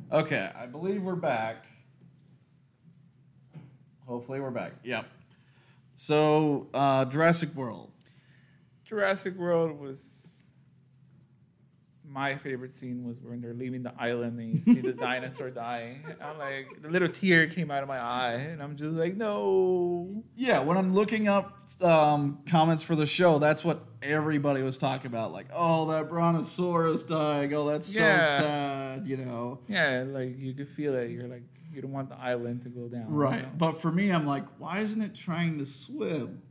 Okay, I believe we're back. Hopefully we're back. Yep. So, Jurassic World. Jurassic World was my favorite scene was when they're leaving the island and you see the dinosaur dying. I'm like, the little tear came out of my eye, and I'm just like, no. Yeah, when I'm looking up comments for the show, that's what everybody was talking about. Like, oh, that brontosaurus dying. Oh, that's so sad, you know. Yeah, like you could feel it. You're like, you don't want the island to go down. Right. You know? But for me, I'm like, why isn't it trying to swim?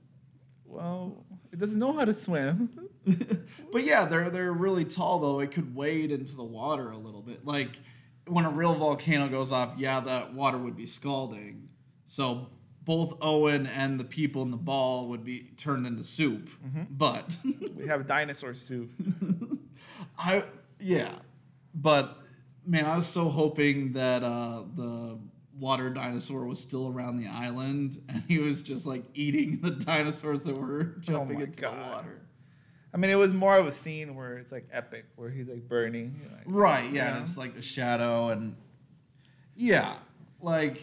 Well, it doesn't know how to swim. But yeah, they're really tall though. It could wade into the water a little bit. Like when a real volcano goes off, yeah, that water would be scalding. So both Owen and the people in the ball would be turned into soup. Mm-hmm. But we have dinosaur soup. But man, I was so hoping that the water dinosaur was still around the island and he was just like eating the dinosaurs that were jumping into the water. I mean, it was more of a scene where it's like epic, where he's like burning. Like, right, yeah, and it's like the shadow and yeah, like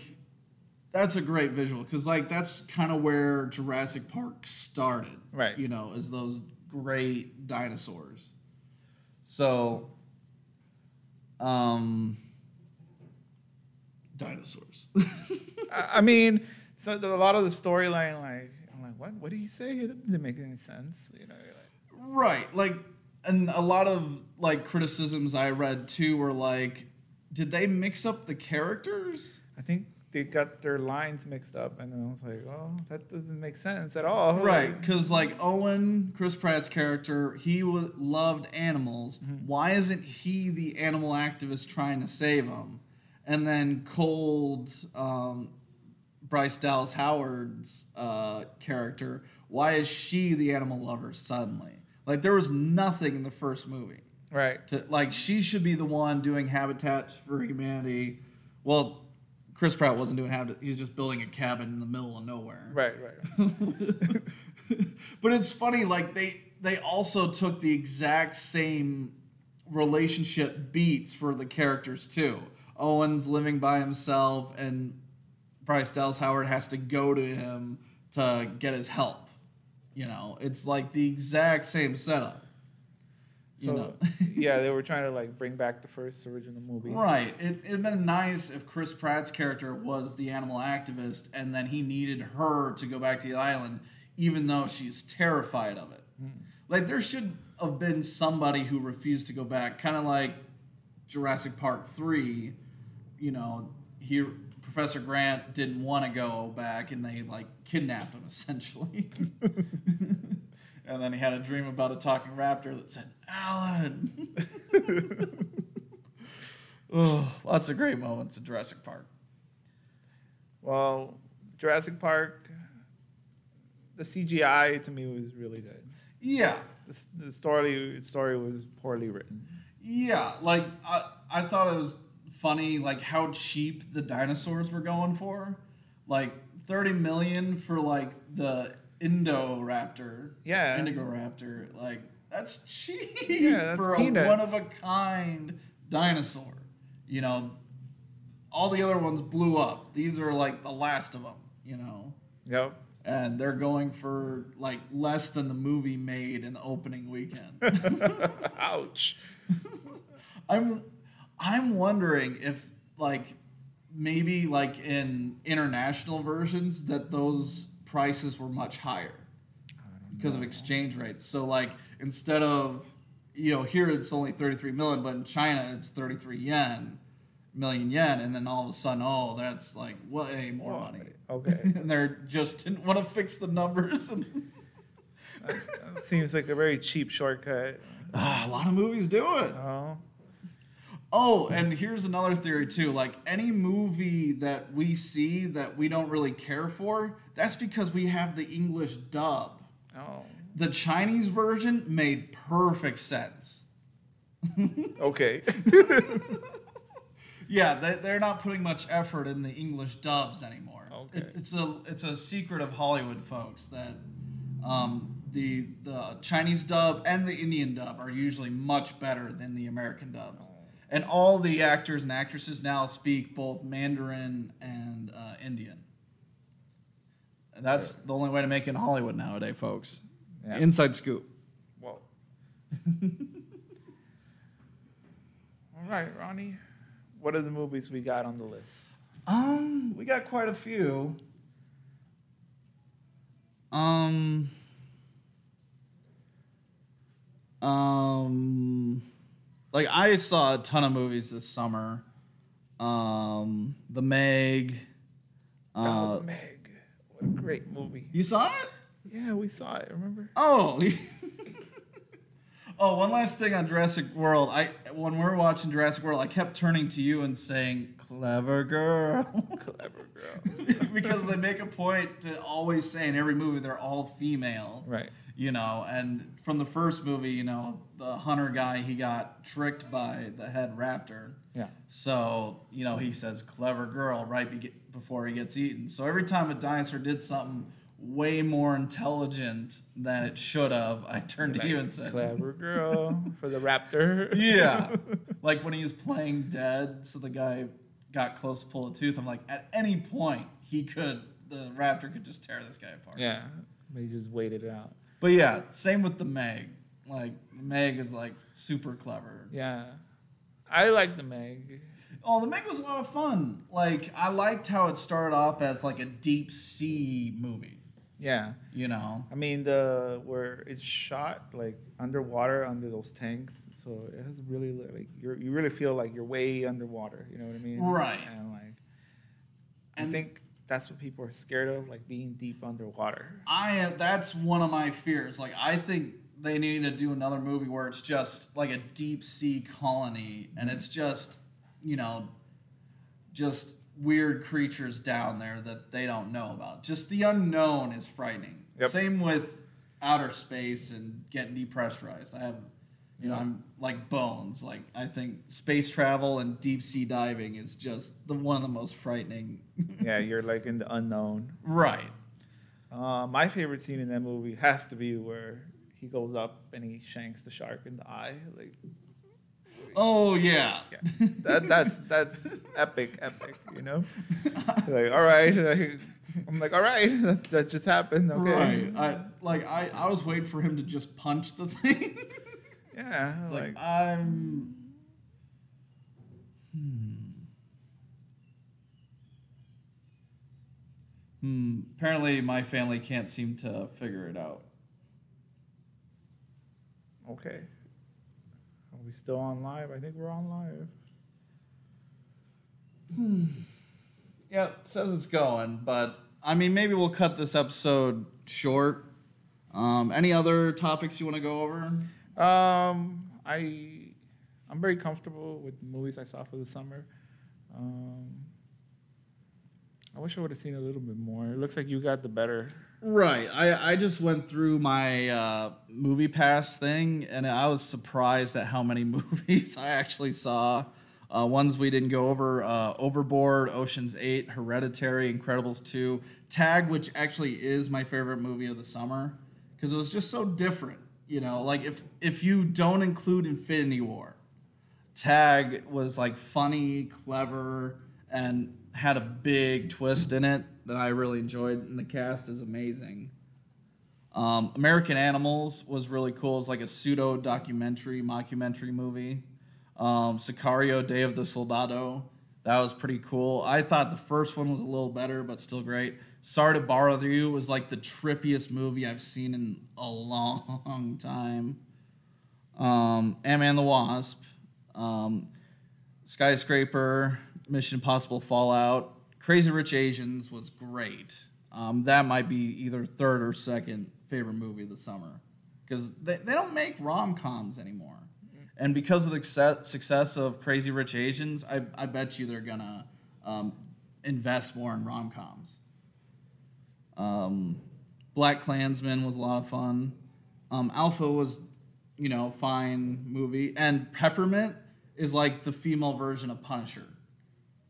that's a great visual because like that's kind of where Jurassic Park started. Right. You know, as those great dinosaurs. So dinosaurs. I mean, so a lot of the storyline, like, I'm like, what? What did he say? It didn't make any sense. You know, like, right. Like, and a lot of like criticisms I read too were like, did they mix up the characters? I think they got their lines mixed up, and then I was like, oh, that doesn't make sense at all. Right, because like Owen, Chris Pratt's character, he loved animals. Mm-hmm. Why isn't he the animal activist trying to save them? And then cold Bryce Dallas Howard's character, why is she the animal lover suddenly? Like, there was nothing in the first movie. Right. Like, she should be the one doing Habitat for Humanity. Well, Chris Pratt wasn't doing Habitat. He was just building a cabin in the middle of nowhere. Right. But it's funny, like, they also took the exact same relationship beats for the characters, too. Owen's living by himself, and Bryce Dallas Howard has to go to him to get his help. You know, it's like the exact same setup. So, yeah, they were trying to like bring back the first original movie. Right. It'd been nice if Chris Pratt's character was the animal activist, and then he needed her to go back to the island, even though she's terrified of it. Like, there should have been somebody who refused to go back, kind of like Jurassic Park 3. You know, Professor Grant didn't want to go back, and they like kidnapped him essentially. And then he had a dream about a talking raptor that said, "Alan." Oh, lots of great moments in Jurassic Park. Well, Jurassic Park, the CGI to me was really good. Yeah, the story was poorly written. Yeah, like I thought it was funny, like how cheap the dinosaurs were going for, like $30 million for like the Indoraptor. Yeah, Indigoraptor. Like that's cheap that's for peanuts. A one of a kind dinosaur. You know, all the other ones blew up. These are like the last of them. You know. Yep. And they're going for like less than the movie made in the opening weekend. Ouch. I'm wondering if like maybe like in international versions that those prices were much higher because of exchange rates. So like instead of, you know, here it's only 33 million, but in China it's 33 million yen, and then all of a sudden, oh, that's like way more money. Okay. And they just didn't want to fix the numbers. That seems like a very cheap shortcut. A lot of movies do it. Oh, and here's another theory too. Like any movie that we see that we don't really care for, that's because we have the English dub. Oh. The Chinese version made perfect sense. Okay. Yeah, they're not putting much effort in the English dubs anymore. Okay. It's a secret of Hollywood, folks, that the Chinese dub and the Indian dub are usually much better than the American dubs. And all the actors and actresses now speak both Mandarin and Indian. And that's the only way to make it in Hollywood nowadays, folks. Yeah. Inside scoop. Whoa. All right, Ronnie. What are the movies we got on the list? We got quite a few. Like I saw a ton of movies this summer. The Meg. The Meg. What a great movie. You saw it? Yeah, we saw it, remember? Oh. Oh, one last thing on Jurassic World. When we were watching Jurassic World, I kept turning to you and saying, "Clever girl." Clever girl. Because they make a point to always say in every movie they're all female. Right. You know, and from the first movie, you know, the hunter guy, he got tricked by the head raptor. Yeah. So, you know, he says, "Clever girl," right before he gets eaten. So every time a dinosaur did something way more intelligent than it should have, I turned to you and said, "Clever girl," for the raptor. Yeah. Like when he was playing dead, so the guy got close to pull a tooth. I'm like, at any point, the raptor could just tear this guy apart. Yeah. They just waited it out. But yeah, same with the Meg. Like, the Meg is like super clever. Yeah. I like the Meg. Oh, the Meg was a lot of fun. Like, I liked how it started off as like a deep sea movie. Yeah. You know? I mean, where it's shot like underwater under those tanks, so it has really like you really feel like you're way underwater. You know what I mean? Right. And like, I think that's what people are scared of, like being deep underwater. That's one of my fears. Like, I think they need to do another movie where it's just like a deep sea colony, and it's just, you know, just weird creatures down there that they don't know about. Just the unknown is frightening. Yep. Same with outer space and getting depressurized. I'm like Bones. Like, I think space travel and deep sea diving is just one of the most frightening. Yeah, you're like in the unknown. Right. My favorite scene in that movie has to be where he goes up and he shanks the shark in the eye. Like, oh yeah. That's epic, you know? Like, all right. I'm like, all right, that just happened. Okay. Right. I was waiting for him to just punch the thing. Yeah. It's like apparently my family can't seem to figure it out. Okay. Are we still on live? I think we're on live. Yeah, it says it's going, but I mean, maybe we'll cut this episode short. Any other topics you want to go over? I'm very comfortable with the movies I saw for the summer. I wish I would have seen a little bit more. It looks like you got the better. Right. I just went through my movie pass thing, and I was surprised at how many movies I actually saw. Ones we didn't go over: Overboard, Ocean's 8, Hereditary, Incredibles 2, Tag, which actually is my favorite movie of the summer because it was just so different. You know, like if you don't include Infinity War, Tag was like funny, clever, and had a big twist in it that I really enjoyed, and the cast is amazing. American Animals was really cool. It's like a pseudo mockumentary movie. Sicario, Day of the Soldado, that was pretty cool. I thought the first one was a little better, but still great. Sorry to Bother You was like the trippiest movie I've seen in a long time. Ant-Man and the Wasp, Skyscraper, Mission Impossible Fallout, Crazy Rich Asians was great. That might be either third or second favorite movie of the summer because they don't make rom-coms anymore. And because of the success of Crazy Rich Asians, I bet you they're gonna invest more in rom-coms. Black Klansman was a lot of fun. Alpha was, fine movie. And Peppermint is like the female version of Punisher.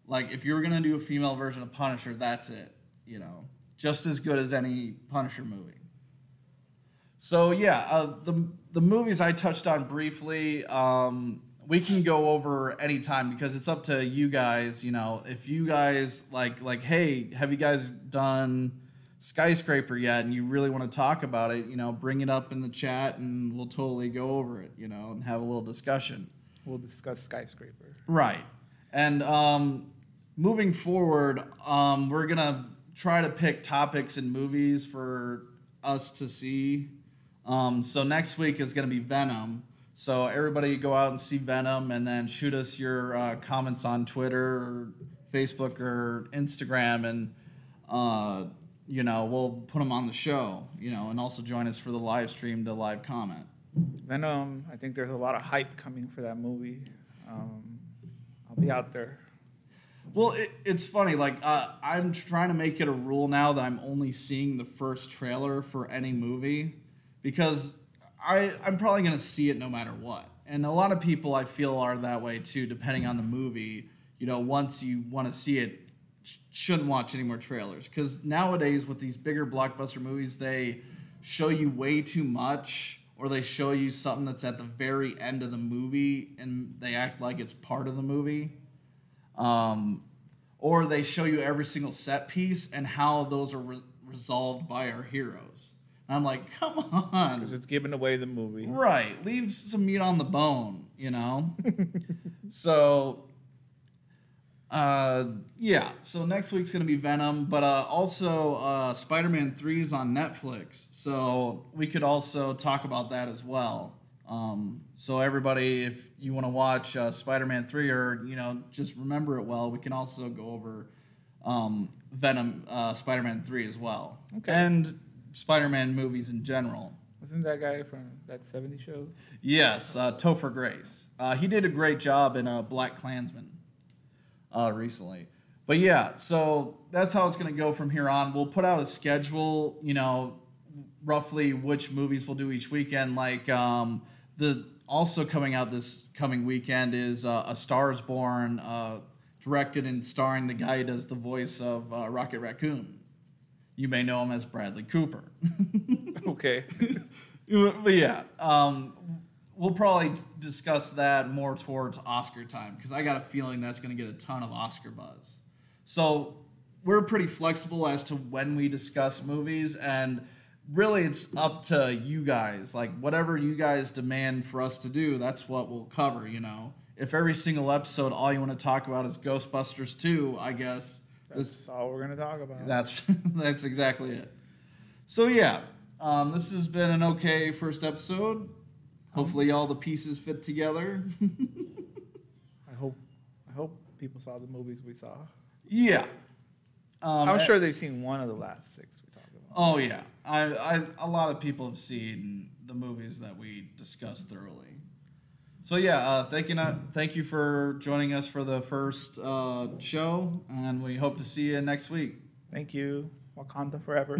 Like, if you were going to do a female version of Punisher, that's it. Just as good as any Punisher movie. So, yeah, the movies I touched on briefly, we can go over anytime because it's up to you guys. You know, if you guys like, hey, have you guys done Skyscraper yet? And you really want to talk about it, you know, bring it up in the chat and we'll totally go over it, you know, and have a little discussion. We'll discuss Skyscraper. Right. And moving forward, we're going to try to pick topics and movies for us to see. So next week is going to be Venom. So everybody go out and see Venom and then shoot us your comments on Twitter or Facebook or Instagram and, you know, we'll put them on the show, you know, and also join us for the live stream to live comment. Venom, I think there's a lot of hype coming for that movie. I'll be out there. Well, it's funny. Like, I'm trying to make it a rule now that I'm only seeing the first trailer for any movie because I'm probably going to see it no matter what. And a lot of people I feel are that way too, depending on the movie. You know, once you want to see it, shouldn't watch any more trailers. Because nowadays with these bigger blockbuster movies, they show you way too much or they show you something that's at the very end of the movie and they act like it's part of the movie. Or they show you every single set piece and how those are resolved by our heroes. And I'm like, come on. Because it's giving away the movie. Right. Leave some meat on the bone, you know? So, yeah. So next week's going to be Venom. But also Spider-Man 3 is on Netflix. So we could also talk about that as well. So everybody, if you want to watch Spider-Man 3 or, you know, just remember it well, we can also go over Venom, Spider-Man 3 as well. Okay. And Spider-Man movies in general. Wasn't that guy from that 70s show? Yes, Topher Grace. He did a great job in Black Klansman recently. But yeah, so that's how it's going to go from here on. We'll put out a schedule, you know, roughly which movies we'll do each weekend. Like the also coming out this coming weekend is A Star is Born, directed and starring the guy who does the voice of Rocket Raccoon. You may know him as Bradley Cooper. Okay. But yeah, we'll probably discuss that more towards Oscar time because I got a feeling that's going to get a ton of Oscar buzz. So we're pretty flexible as to when we discuss movies, and really it's up to you guys. Like, whatever you guys demand for us to do, that's what we'll cover, you know. If every single episode all you want to talk about is Ghostbusters 2, I guess That's all we're going to talk about. that's exactly it. So yeah, this has been an okay first episode. Hopefully all the pieces fit together. I hope people saw the movies we saw. Yeah. I'm sure they've seen one of the last 6 we talked about. Oh yeah, a lot of people have seen the movies that we discussed thoroughly. So yeah, thank you for joining us for the first show, and we hope to see you next week. Thank you. Wakanda forever.